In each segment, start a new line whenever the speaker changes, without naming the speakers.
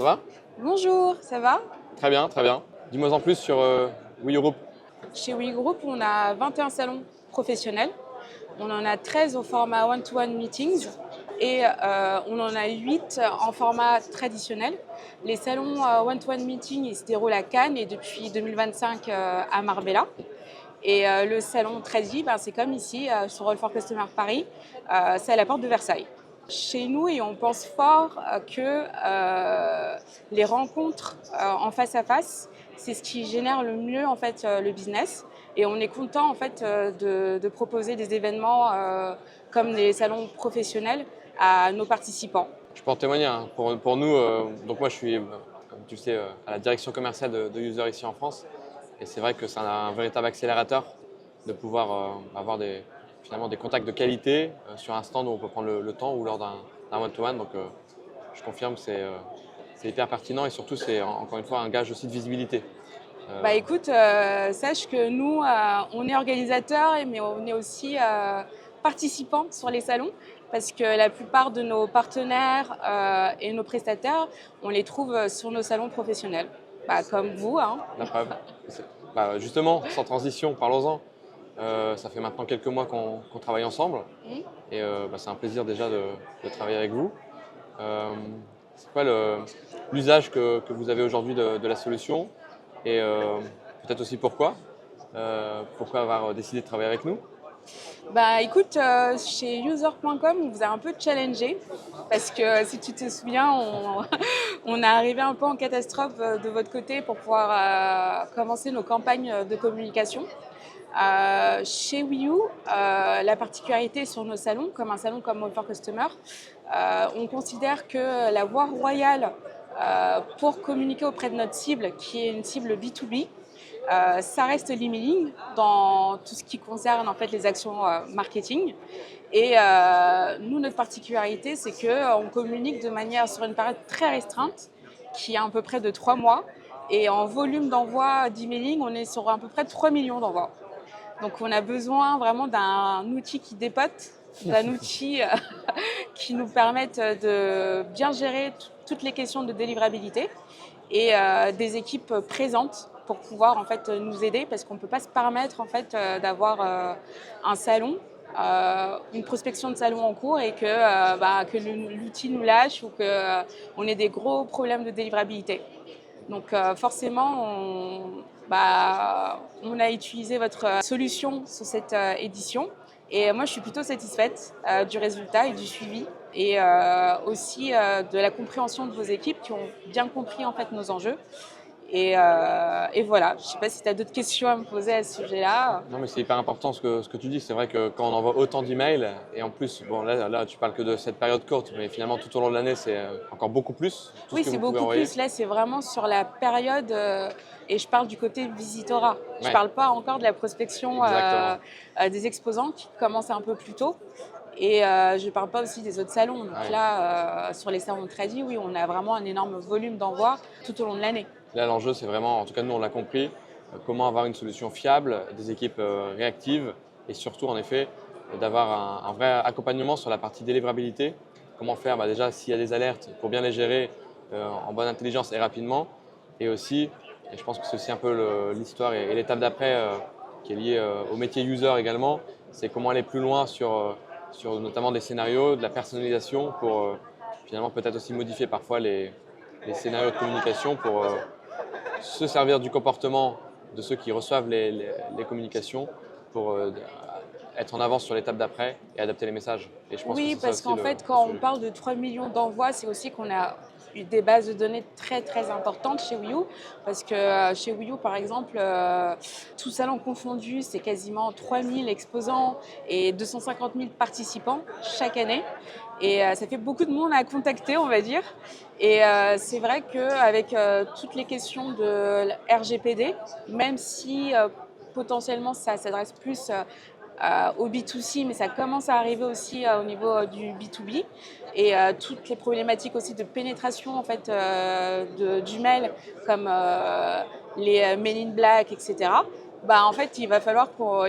ça va?
Bonjour, ça va?
Très bien, très bien. Dis-moi en plus sur Wii Europe.
Chez We Group, on a 21 salons professionnels. On en a 13 au format one-to-one meetings et on en a 8 en format traditionnel. Les salons one-to-one meeting, ils se déroulent à Cannes et depuis 2025 à Marbella. Et le salon Trady, ben, c'est comme ici, sur All for Customer Paris, c'est à la porte de Versailles. Chez nous, et on pense fort que les rencontres en face à face, c'est ce qui génère le mieux en fait le business. Et on est content en fait de proposer des événements comme les salons professionnels à nos participants.
Je peux en témoigner, hein. Pour nous, donc moi je suis, comme tu le sais, à la direction commerciale de User ici en France. Et c'est vrai que c'est un véritable accélérateur de pouvoir avoir finalement des contacts de qualité sur un stand où on peut prendre le temps ou lors d'un one-to-one. Donc je confirme, c'est hyper pertinent et surtout c'est encore une fois un gage aussi de visibilité.
Bah écoute, sache que nous, on est organisateurs, mais on est aussi participants sur les salons, parce que la plupart de nos partenaires et nos prestataires, on les trouve sur nos salons professionnels. Bah, comme vous, hein.
La preuve. Bah, justement, sans transition, parlons-en. Ça fait maintenant quelques mois qu'on travaille ensemble
Mhm.
et bah, c'est un plaisir déjà de travailler avec vous. Euh, c'est quoi l'usage que vous avez aujourd'hui de la solution et peut-être aussi pourquoi avoir décidé de travailler avec nous?
Bah écoute, chez user.com, on vous a un peu challengé, parce que si tu te souviens, on est arrivé un peu en catastrophe de votre côté pour pouvoir commencer nos campagnes de communication. Chez Wii U, la particularité sur nos salons, comme un salon comme All for Customer, on considère que la voie royale pour communiquer auprès de notre cible, qui est une cible B2B, ça reste l'emailing dans tout ce qui concerne en fait les actions marketing. Et nous, notre particularité, c'est qu'on communique de manière sur une période très restreinte, qui est à peu près de 3 mois. Et en volume d'envoi d'emailing, on est sur à peu près 3 millions d'envois. Donc on a besoin vraiment d'un outil qui dépote, d'un outil qui nous permette de bien gérer toutes les questions de délivrabilité et des équipes présentes pour pouvoir en fait nous aider, parce qu'on ne peut pas se permettre en fait d'avoir un salon, une prospection de salon en cours et que l'outil nous lâche ou qu'on ait des gros problèmes de délivrabilité. Donc forcément, on a utilisé votre solution sur cette édition. Et moi, je suis plutôt satisfaite du résultat et du suivi, et aussi de la compréhension de vos équipes qui ont bien compris en fait nos enjeux. Et voilà, je ne sais pas si tu as d'autres questions à me poser à ce sujet-là.
Non, mais c'est hyper important ce que tu dis. C'est vrai que quand on envoie autant d'emails, et en plus, bon, là, tu parles que de cette période courte, mais finalement, tout au long de l'année, c'est encore beaucoup plus, tout ce
Oui,
que
c'est
vous pouvez
beaucoup
envoyer.
plus. Là, c'est vraiment sur la période, et je parle du côté visitorat. Je ne
Ouais,
parle pas encore de la prospection
exactement.
des exposants qui commence un peu plus tôt. Et je ne parle pas aussi des autres salons. Donc
Ouais.
là, sur les salons de trading, oui, on a vraiment un énorme volume d'envoi tout au long de l'année.
Là, l'enjeu, c'est vraiment, en tout cas, nous, on l'a compris, comment avoir une solution fiable, des équipes réactives et surtout, en effet, d'avoir un vrai accompagnement sur la partie délivrabilité. Comment faire bah, déjà s'il y a des alertes pour bien les gérer en bonne intelligence et rapidement. Et aussi, et je pense que c'est aussi un peu l'histoire et l'étape d'après qui est liée au métier user également, c'est comment aller plus loin sur notamment des scénarios, de la personnalisation pour finalement peut-être aussi modifier parfois les scénarios de communication pour se servir du comportement de ceux qui reçoivent les communications pour être en avance sur l'étape d'après et adapter les messages. Et je pense que
Oui,
c'est ça
parce
aussi
qu'en
le
fait, quand on
sujet.
parle de 3 millions d'envois, c'est aussi qu'on a eu des bases de données très très importantes chez Wii U. Parce que chez Wii U, par exemple, tout salon confondu, c'est quasiment 3000 exposants et 250 000 participants chaque année. Et ça fait beaucoup de monde à contacter, on va dire. Et c'est vrai qu'avec toutes les questions de RGPD, même si potentiellement ça s'adresse plus au B2C, mais ça commence à arriver aussi au niveau du B2B, et toutes les problématiques aussi de pénétration en fait du mail, comme les Men in Black, etc. En fait, il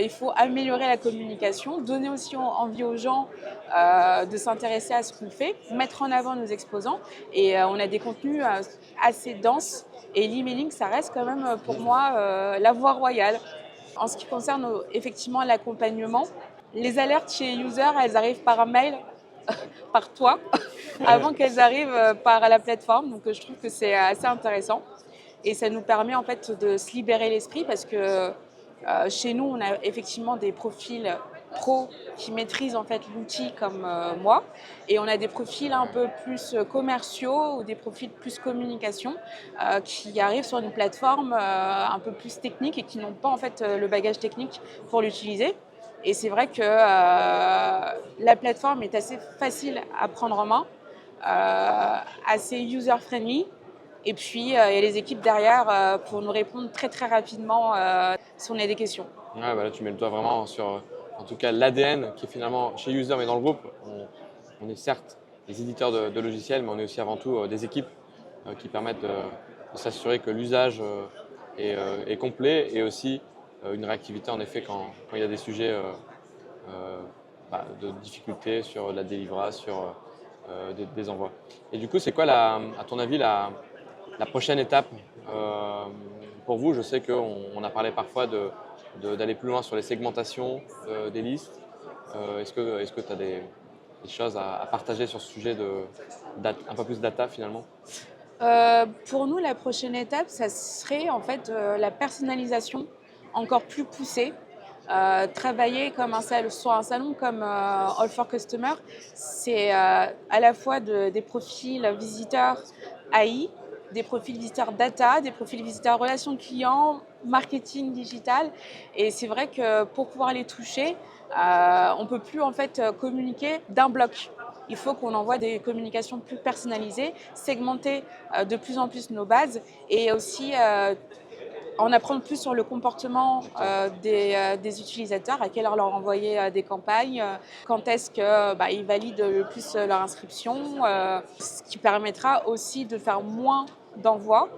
faut améliorer la communication, donner aussi envie aux gens de s'intéresser à ce qu'on fait, mettre en avant nos exposants. Et on a des contenus assez denses. Et l'emailing, ça reste quand même pour moi la voie royale. En ce qui concerne effectivement l'accompagnement, les alertes chez user, elles arrivent par mail, par toi, avant qu'elles arrivent par la plateforme. Donc je trouve que c'est assez intéressant. Et ça nous permet en fait de se libérer l'esprit parce que chez nous, on a effectivement des profils pros qui maîtrisent en fait l'outil comme moi, et on a des profils un peu plus commerciaux ou des profils plus communication qui arrivent sur une plateforme un peu plus technique et qui n'ont pas en fait le bagage technique pour l'utiliser. Et c'est vrai que la plateforme est assez facile à prendre en main, assez user-friendly. Et puis, il y a les équipes derrière pour nous répondre très très rapidement si on a des questions.
Ouais, bah là, tu mets le doigt vraiment sur, en tout cas, l'ADN qui est finalement chez User, mais dans le groupe, on est certes des éditeurs de logiciels, mais on est aussi avant tout des équipes qui permettent de s'assurer que l'usage est complet et aussi une réactivité, en effet, quand il y a des sujets de difficultés sur la délivrance, sur des envois. Et du coup, c'est quoi, à ton avis, la prochaine étape pour vous? Je sais qu'on a parlé parfois d'aller plus loin sur les segmentations des listes. Est-ce que tu as des choses à partager sur ce sujet un peu plus data finalement?
Pour nous, la prochaine étape, ça serait en fait la personnalisation encore plus poussée. Travailler sur un salon comme All for Customer, c'est à la fois des profils visiteurs AI, des profils visiteurs data, des profils visiteurs relations clients, marketing digital. Et c'est vrai que pour pouvoir les toucher, on ne peut plus en fait communiquer d'un bloc. Il faut qu'on envoie des communications plus personnalisées, segmenter de plus en plus nos bases et aussi en apprendre plus sur le comportement des utilisateurs, à quelle heure leur envoyer des campagnes, quand est-ce qu'ils valident le plus leur inscription, ce qui permettra aussi de faire moins d'envois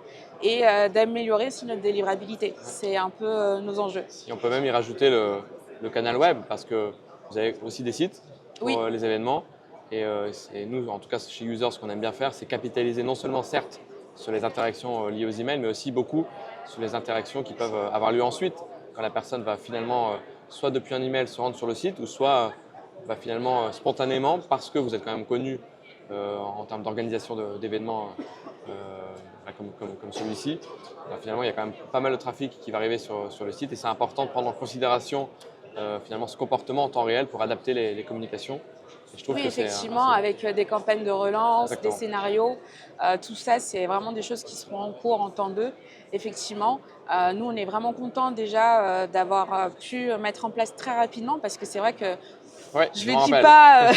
et d'améliorer aussi notre délivrabilité. C'est un peu nos enjeux.
Et on peut même y rajouter le canal web parce que vous avez aussi des sites pour
Oui.
les événements. Et nous, en tout cas chez User, ce qu'on aime bien faire, c'est capitaliser non seulement certes sur les interactions liées aux emails, mais aussi beaucoup sur les interactions qui peuvent avoir lieu ensuite, quand la personne va finalement, soit depuis un email, se rendre sur le site, ou soit va finalement spontanément, parce que vous êtes quand même connu en termes d'organisation d'événements comme celui-ci. Finalement, il y a quand même pas mal de trafic qui va arriver sur le site, et c'est important de prendre en considération finalement ce comportement en temps réel pour adapter les communications. Et je trouve
Oui,
que
effectivement, avec des campagnes de relance,
Exactement.
des scénarios, tout ça, c'est vraiment des choses qui seront en cours en temps 2. Effectivement, nous, on est vraiment contents déjà d'avoir pu mettre en place très rapidement parce que c'est vrai que
Ouais,
je
je
ne
m'en
le dis
rappelle.
pas,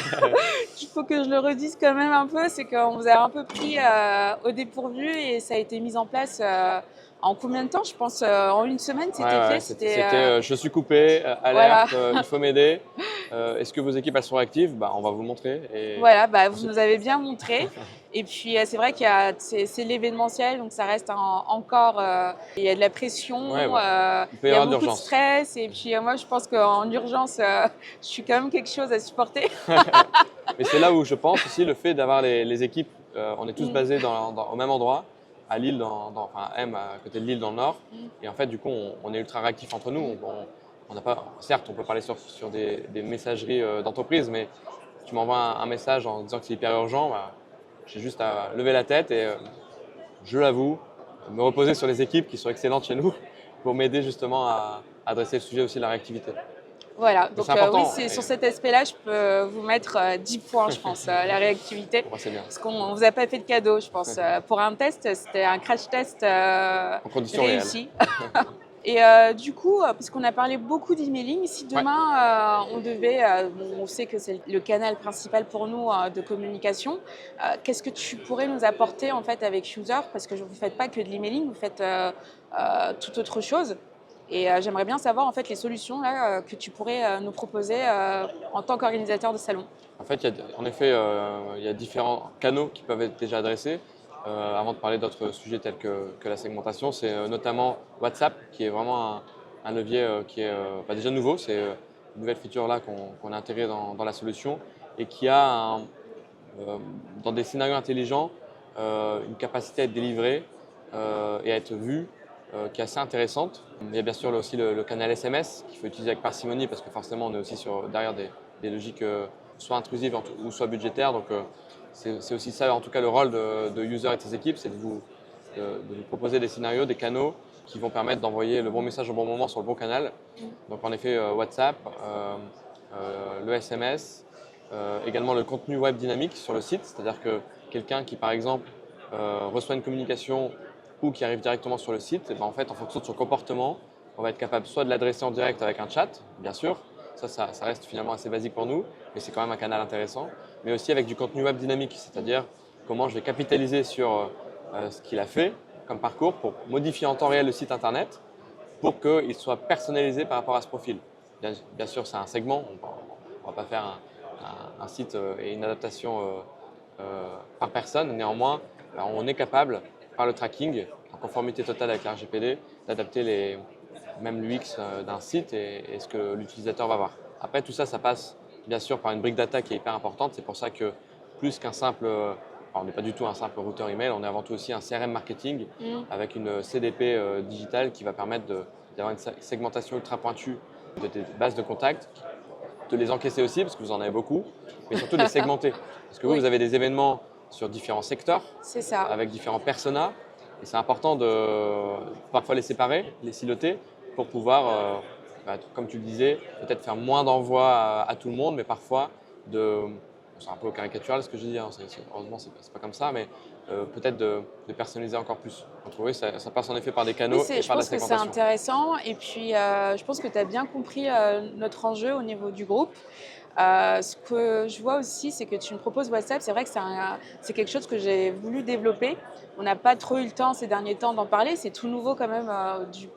il faut que je le redise quand même un peu, c'est qu'on vous a un peu pris au dépourvu et ça a été mis en place en combien de temps? Je pense en une semaine, c'était fait.
C'était je suis coupé,
Voilà.
alerte, il faut m'aider. Est-ce que vos équipes elles sont réactives? On va vous le montrer.
Voilà, vous nous avez bien montré. Et puis, c'est vrai c'est l'événementiel, donc ça reste encore. Il y a de la pression,
Ouais, ouais. Il peut y
il y a
avoir de
beaucoup de
l'urgence.
stress. Et puis, moi, je pense qu'en urgence, je suis quand même quelque chose à supporter.
Mais c'est là où je pense aussi le fait d'avoir les équipes, on est tous basés au même endroit, à Lille, enfin à M, à côté de Lille dans le nord. Et en fait, du coup, on est ultra réactifs entre nous. On n'a pas, certes, on peut parler sur des messageries d'entreprise, mais tu m'envoies un message en disant que c'est hyper urgent, j'ai juste à lever la tête et je l'avoue, me reposer sur les équipes qui sont excellentes chez nous pour m'aider justement à adresser le sujet aussi de la réactivité.
Voilà,
Donc
donc
c'est important.
oui, sur cet aspect-là, je peux vous mettre 10 points, je pense, la réactivité.
Bon, c'est bien.
Parce qu'on ne vous a pas fait de cadeau, je pense. Pour un test, c'était un crash test
En conditions
réussi. Et du coup, parce qu'on a parlé beaucoup d'emailing, si demain on devait, on sait que c'est le canal principal pour nous de communication, qu'est-ce que tu pourrais nous apporter en fait avec User? Parce que vous ne faites pas que de l'emailing, vous faites tout autre chose. Et j'aimerais bien savoir en fait les solutions là, que tu pourrais nous proposer en tant qu'organisateur de salon.
En fait, en effet, il y a différents canaux qui peuvent être déjà adressés. Avant de parler d'autres sujets tels que la segmentation, c'est notamment WhatsApp qui est vraiment un levier qui est déjà nouveau. C'est une nouvelle feature là qu'on a intégrée dans la solution et qui a dans des scénarios intelligents une capacité à être délivrée et à être vue qui est assez intéressante. Il y a bien sûr là aussi le canal SMS qu'il faut utiliser avec parcimonie parce que forcément on est aussi derrière des logiques soit intrusives ou soit budgétaires. Donc c'est aussi ça, en tout cas le rôle de user et de ses équipes, c'est de vous proposer des scénarios, des canaux qui vont permettre d'envoyer le bon message au bon moment sur le bon canal. Donc en effet WhatsApp, le SMS, également le contenu web dynamique sur le site, c'est-à-dire que quelqu'un qui par exemple reçoit une communication ou qui arrive directement sur le site, et ben en fait en fonction de son comportement, on va être capable soit de l'adresser en direct avec un chat, bien sûr, ça reste finalement assez basique pour nous, mais c'est quand même un canal intéressant, mais aussi avec du contenu web dynamique, c'est-à-dire comment je vais capitaliser sur ce qu'il a fait comme parcours pour modifier en temps réel le site internet pour qu'il soit personnalisé par rapport à ce profil. Bien sûr, c'est un segment, on ne va pas faire un site et une adaptation par personne. Néanmoins, on est capable, par le tracking, en conformité totale avec la RGPD, d'adapter même l'UX d'un site et ce que l'utilisateur va voir. Après, tout ça, ça passe bien sûr par une brique data qui est hyper importante. C'est pour ça que plus qu'un simple, on n'est pas du tout un simple routeur email, on est avant tout aussi un CRM marketing avec une CDP digitale qui va permettre d'avoir une segmentation ultra pointue de tes bases de contacts, de les encaisser aussi parce que vous en avez beaucoup, mais surtout de les segmenter. Parce que vous avez des événements sur différents secteurs,
C'est ça.
avec différents personas, et c'est important de parfois les séparer, les siloter, pour pouvoir, comme tu le disais, peut-être faire moins d'envois à tout le monde, mais parfois c'est un peu caricatural ce que je dis, hein, heureusement c'est pas comme ça, mais peut-être de personnaliser encore plus. Donc oui, ça passe en effet par des canaux et
Je
par la
pense que c'est
segmentation.
intéressant et puis je pense que tu as bien compris notre enjeu au niveau du groupe. Ce que je vois aussi, c'est que tu me proposes WhatsApp. C'est vrai que c'est quelque chose que j'ai voulu développer. On n'a pas trop eu le temps ces derniers temps d'en parler. C'est tout nouveau quand même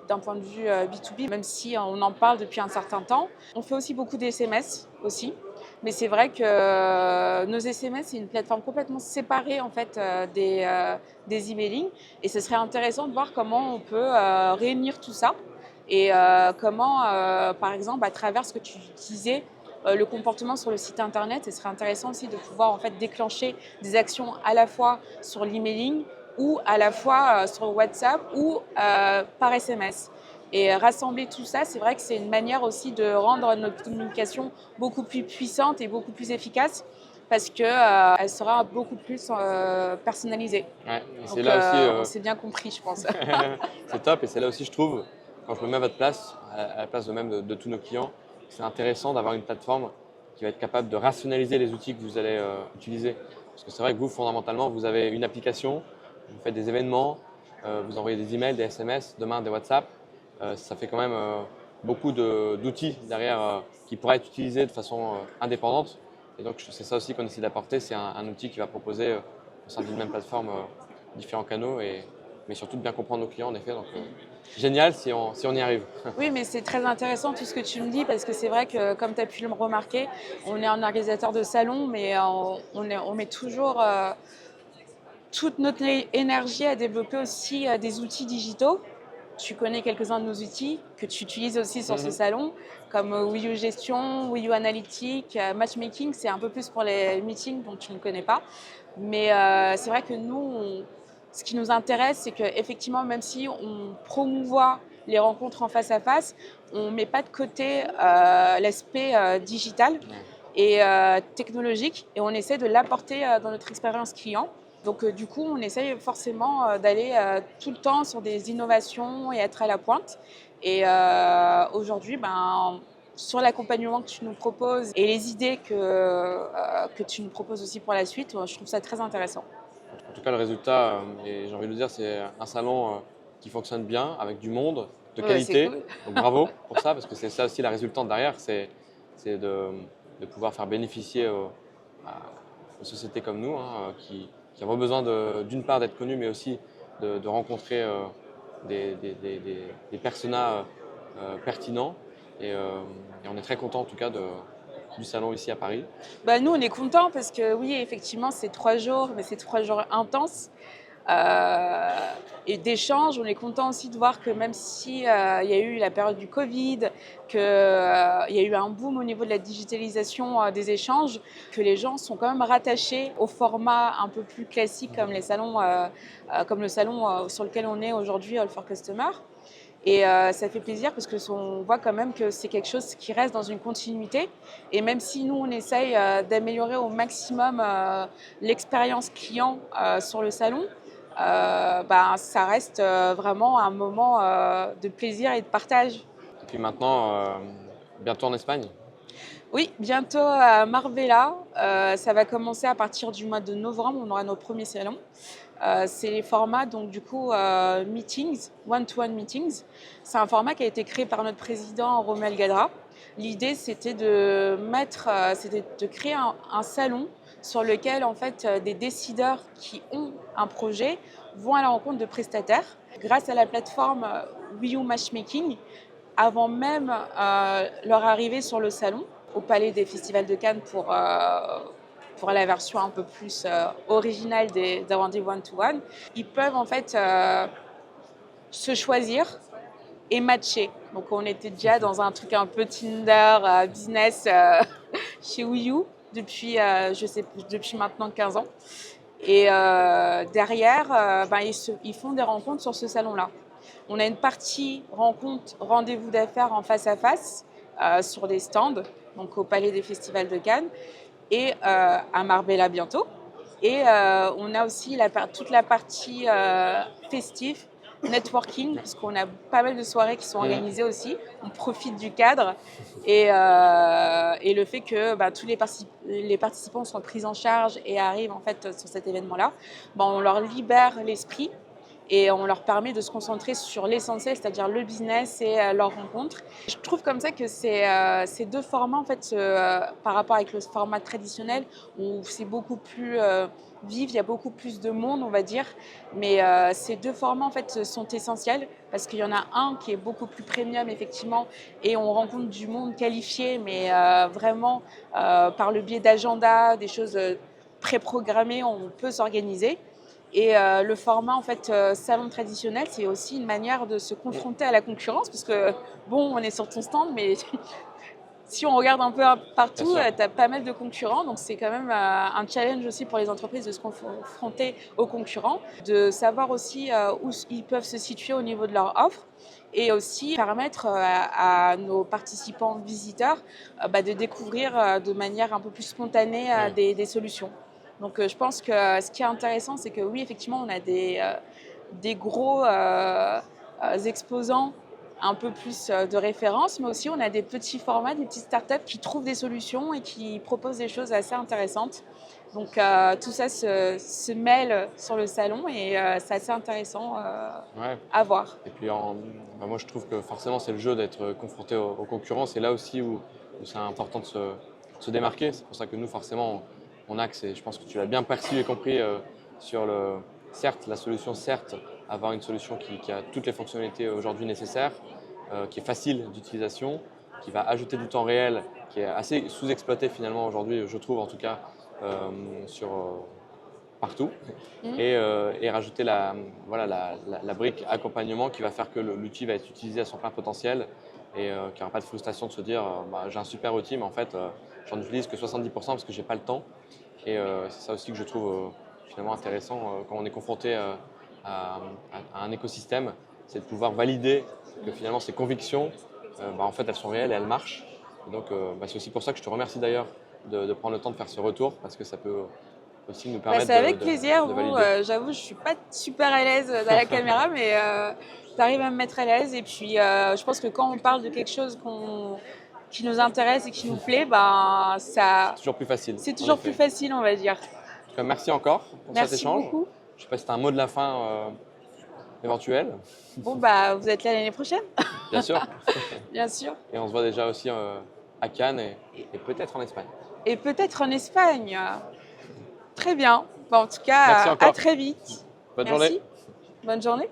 d'un point de vue B2B, même si on en parle depuis un certain temps. On fait aussi beaucoup d'SMS aussi. Mais c'est vrai que nos SMS, c'est une plateforme complètement séparée en fait, des emailing. Et ce serait intéressant de voir comment on peut réunir tout ça et comment, par exemple, à travers ce que tu disais, le comportement sur le site internet, ce serait intéressant aussi de pouvoir en fait déclencher des actions à la fois sur l'emailing ou à la fois sur WhatsApp ou par SMS. Et rassembler tout ça, c'est vrai que c'est une manière aussi de rendre notre communication beaucoup plus puissante et beaucoup plus efficace parce qu'elle sera beaucoup plus personnalisée.
Ouais, et
Donc
c'est là aussi,
on s'est bien compris, je pense.
c'est top, et c'est là aussi, je trouve, quand je me mets à votre place, à la place de tous nos clients, c'est intéressant d'avoir une plateforme qui va être capable de rationaliser les outils que vous allez utiliser. Parce que c'est vrai que vous, fondamentalement, vous avez une application, vous faites des événements, vous envoyez des emails, des SMS, demain des WhatsApp. Ça fait quand même beaucoup d'outils derrière qui pourraient être utilisés de façon indépendante. Et donc, c'est ça aussi qu'on essaie d'apporter, c'est un outil qui va proposer au sein d'une même plateforme différents canaux, mais surtout de bien comprendre nos clients en effet. Donc, génial si on y arrive.
Oui, mais c'est très intéressant tout ce que tu me dis parce que c'est vrai que, comme tu as pu le remarquer, on est un organisateur de salon, mais on met toujours toute notre énergie à développer aussi des outils digitaux. Tu connais quelques-uns de nos outils que tu utilises aussi sur ce salon, comme Wii U Gestion, Wii U Analytics, Matchmaking, c'est un peu plus pour les meetings dont tu ne connais pas. Mais c'est vrai que nous, ce qui nous intéresse, c'est qu'effectivement, même si on promouvoit les rencontres en face à face, on ne met pas de côté l'aspect digital et technologique et on essaie de l'apporter dans notre expérience client. Donc du coup, on essaye forcément d'aller tout le temps sur des innovations et être à la pointe. Et aujourd'hui, sur l'accompagnement que tu nous proposes et les idées que tu nous proposes aussi pour la suite, je trouve ça très intéressant.
En tout cas, le résultat, et j'ai envie de le dire, c'est un salon qui fonctionne bien, avec du monde, de
Ouais, c'est
qualité.
cool.
Donc bravo pour ça, parce que c'est ça aussi la résultante derrière, c'est de pouvoir faire bénéficier aux sociétés comme nous, hein, qui ont besoin d'une part d'être connues, mais aussi de rencontrer des personas pertinents. Et on est très content en tout cas du salon ici à Paris.
Nous, on est contents parce que oui, effectivement, c'est 3 jours, mais c'est 3 jours intenses. et d'échanges. On est content aussi de voir que même si il y a eu la période du Covid, qu'il y a eu un boom au niveau de la digitalisation des échanges, que les gens sont quand même rattachés au format un peu plus classique comme les salons, comme le salon sur lequel on est aujourd'hui, All for Customer. Et ça fait plaisir parce qu'on voit quand même que c'est quelque chose qui reste dans une continuité. Et même si nous, on essaye d'améliorer au maximum l'expérience client sur le salon, ça reste vraiment un moment de plaisir et de partage.
Et puis maintenant, bientôt en Espagne.
Oui, bientôt à Marbella. Ça va commencer à partir du mois de novembre. On aura nos premiers salons. C'est les formats, donc du coup, meetings, one-to-one meetings. C'est un format qui a été créé par notre président Romel Gadra. L'idée, c'était de créer un salon sur lequel, en fait, des décideurs qui ont un projet vont à la rencontre de prestataires. Grâce à la plateforme Wii U Matchmaking, avant même leur arrivée sur le salon, au Palais des Festivals de Cannes pour la version un peu plus originale des rendez-vous one-to-one, ils peuvent en fait se choisir et matcher. Donc on était déjà dans un truc un peu Tinder business chez Wii U depuis maintenant 15 ans. Et derrière, ils font des rencontres sur ce salon-là. On a une partie rendez-vous d'affaires en face à face sur des stands, donc au Palais des Festivals de Cannes et à Marbella bientôt. Et on a aussi toute la partie festive, networking, parce qu'on a pas mal de soirées qui sont organisées aussi. On profite du cadre et le fait que tous les participants sont pris en charge et arrivent en fait sur cet événement-là, on leur libère l'esprit. Et on leur permet de se concentrer sur l'essentiel, c'est-à-dire le business et leur rencontre. Je trouve comme ça que ces deux formats, en fait, par rapport avec le format traditionnel, où c'est beaucoup plus vif, il y a beaucoup plus de monde, on va dire. Mais ces deux formats, en fait, sont essentiels parce qu'il y en a un qui est beaucoup plus premium, effectivement, et on rencontre du monde qualifié, mais vraiment par le biais d'agenda, des choses préprogrammées, on peut s'organiser. Et le format en fait salon traditionnel, c'est aussi une manière de se confronter à la concurrence parce que on est sur ton stand, mais si on regarde un peu partout, tu as pas mal de concurrents, donc c'est quand même un challenge aussi pour les entreprises de se confronter aux concurrents, de savoir aussi où ils peuvent se situer au niveau de leur offre et aussi permettre à nos participants visiteurs de découvrir de manière un peu plus spontanée des solutions. Donc je pense que ce qui est intéressant, c'est que oui, effectivement, on a des gros exposants un peu plus de référence, mais aussi on a des petits formats, des petites startups qui trouvent des solutions et qui proposent des choses assez intéressantes. Donc tout ça se mêle sur le salon et c'est assez intéressant à voir.
Et puis moi je trouve que forcément c'est le jeu d'être confronté aux concurrents. C'est là aussi où c'est important de se démarquer. C'est pour ça que nous forcément on axe, et je pense que tu l'as bien perçu et compris sur la solution, avoir une solution qui a toutes les fonctionnalités aujourd'hui nécessaires, qui est facile d'utilisation, qui va ajouter du temps réel, qui est assez sous-exploité finalement aujourd'hui, je trouve en tout cas, partout, et rajouter la brique accompagnement qui va faire que l'outil va être utilisé à son plein potentiel et qu'il n'y aura pas de frustration de se dire j'ai un super outil mais en fait j'en utilise que 70% parce que j'ai pas le temps. Et c'est ça aussi que je trouve finalement intéressant quand on est confronté à un écosystème, c'est de pouvoir valider que finalement ces convictions, en fait elles sont réelles et elles marchent. Et donc c'est aussi pour ça que je te remercie d'ailleurs de prendre le temps de faire ce retour parce que ça peut aussi nous permettre
c'est avec plaisir. J'avoue, je ne suis pas super à l'aise dans la caméra, mais tu arrives à me mettre à l'aise. Et puis, je pense que quand on parle de quelque chose qui nous intéresse et qui nous plaît,
c'est toujours plus facile.
C'est toujours plus facile, on va dire.
En tout cas, merci encore pour cet échange.
Beaucoup.
Je ne sais pas si tu as un mot de la fin éventuel.
Bon, vous êtes là l'année prochaine.
Bien sûr.
Bien sûr.
Et on se voit déjà aussi à Cannes et peut-être en Espagne.
Et peut-être en Espagne. Très bien. En tout cas, à très vite.
Bonne journée.
Bonne journée.